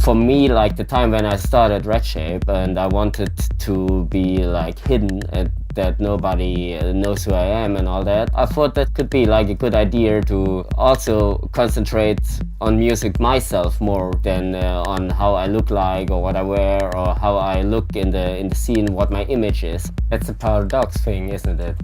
for me, like the time when I started Redshape and I wanted to be like hidden and that nobody knows who I am and all that, I thought that could be like a good idea to also concentrate on music myself more than on how I look like or what I wear or how I look in the scene, what my image is. It's a paradox thing, isn't it?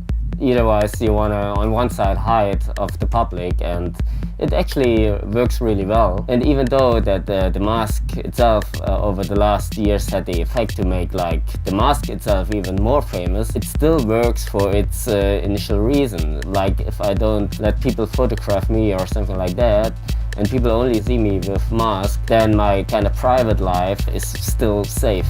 Otherwise, you want to, on one side, hide of the public, and it actually works really well. And even though that the mask itself over the last years had the effect to make like the mask itself even more famous, it still works for its initial reason. Like if I don't let people photograph me or something like that, and people only see me with mask, then my kind of private life is still safe.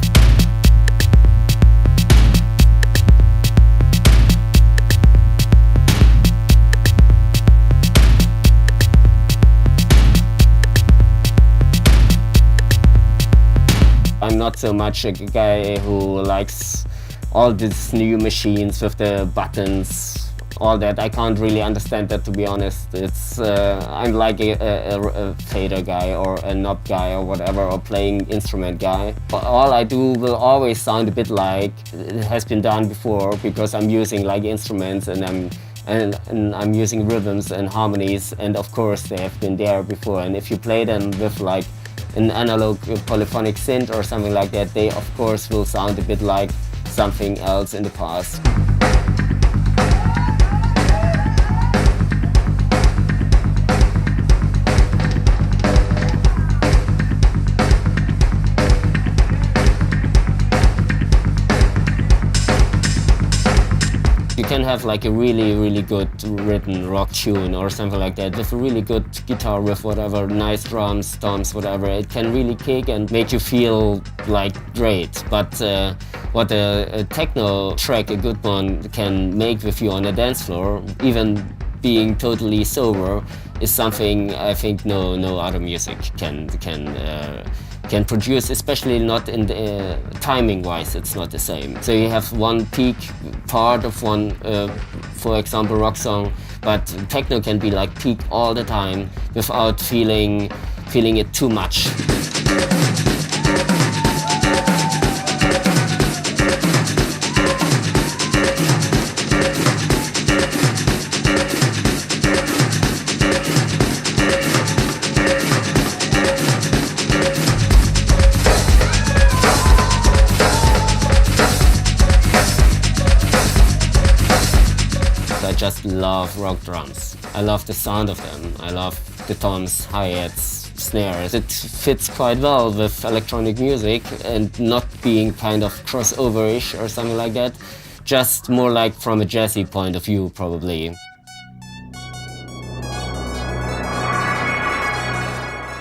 I'm not so much a guy who likes all these new machines with the buttons, all that. I can't really understand that, to be honest. I'm like a fader guy or a knob guy or whatever, or playing instrument guy. All I do will always sound a bit like it has been done before, because I'm using like instruments and I'm using rhythms and harmonies, and of course they have been there before. And if you play them with like an analog polyphonic synth or something like that, they of course will sound a bit like something else in the past. You can have like a really good written rock tune or something like that with a really good guitar riff, whatever, nice drums, toms, whatever. It can really kick and make you feel like great. But what a techno track, a good one, can make with you on a dance floor, even being totally sober, is something I think no other music can produce, especially not in the timing-wise. It's not the same. So you have one peak part of one, for example, rock song, but techno can be like peak all the time without feeling it too much. I just love rock drums. I love the sound of them. I love the toms, hi-hats, snares. It fits quite well with electronic music and not being kind of crossover-ish or something like that. Just more like from a jazzy point of view, probably.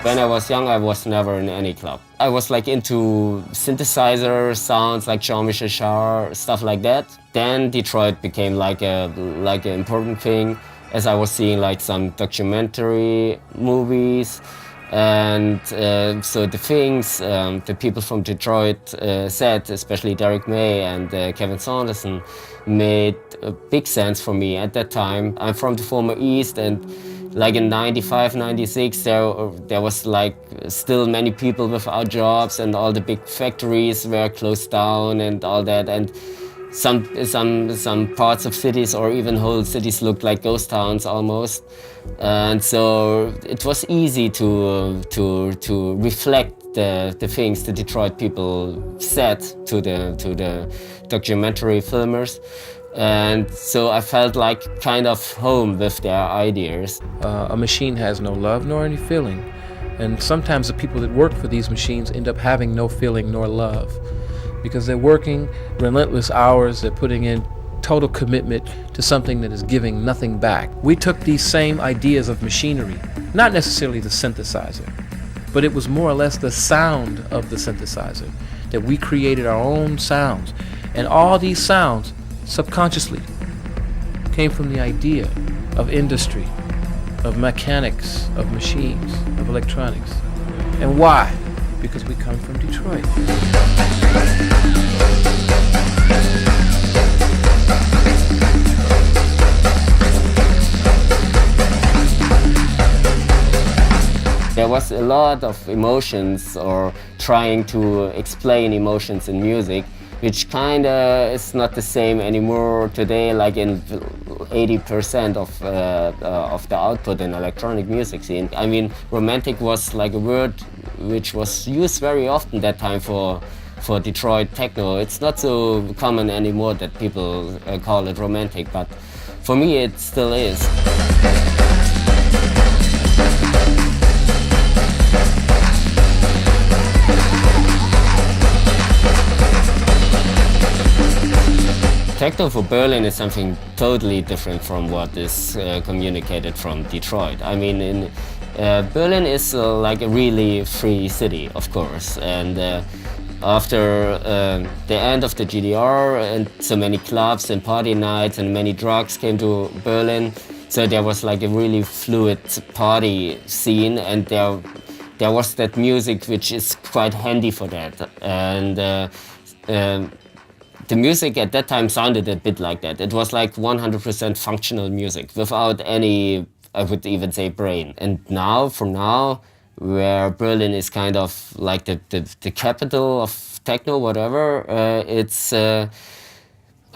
When I was young, I was never in any club. I was like into synthesizer sounds like Jean-Michel Jarre, stuff like that. Then Detroit became like an important thing, as I was seeing like some documentary movies. And so the things the people from Detroit said, especially Derek May and Kevin Saunderson, made a big sense for me at that time. I'm from the former East, and like in 95, 96, there was like still many people without jobs, and all the big factories were closed down and all that. And some parts of cities or even whole cities looked like ghost towns almost. And so it was easy to reflect the things the Detroit people said to the documentary filmers. And so I felt like kind of home with their ideas. A machine has no love nor any feeling. And sometimes the people that work for these machines end up having no feeling nor love, because they're working relentless hours, they're putting in total commitment to something that is giving nothing back. We took these same ideas of machinery, not necessarily the synthesizer, but it was more or less the sound of the synthesizer, that we created our own sounds. And all these sounds subconsciously came from the idea of industry, of mechanics, of machines, of electronics. And why? Because we come from Detroit. There there was a lot of emotions or trying to explain emotions in music, which kind of is not the same anymore today, like in 80% of the output in electronic music scene. I mean, romantic was like a word which was used very often that time for Detroit techno. It's not so common anymore that people call it romantic, but for me it still is. Techno for Berlin is something totally different from what is communicated from Detroit. I mean, in Berlin is like a really free city, of course, and after the end of the GDR and so many clubs and party nights and many drugs came to Berlin, so there was like a really fluid party scene, and there was that music which is quite handy for that, and the music at that time sounded a bit like that. It was like 100% functional music without any, I would even say, brain. And now, from now, where Berlin is kind of like the capital of techno, whatever, I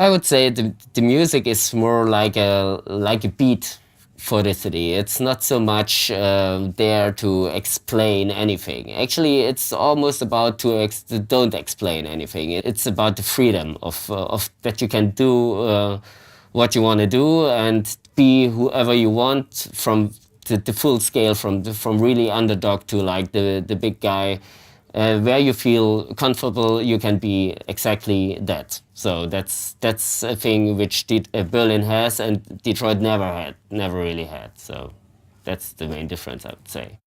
would say the music is more like a beat for the city. It's not so much there to explain anything. Actually, it's almost about to don't explain anything. It's about the freedom of that you can do what you want to do and be whoever you want, from the full scale, from really underdog to like the big guy. Where you feel comfortable, you can be exactly that. So that's a thing which Berlin has and Detroit never really had. So that's the main difference, I would say.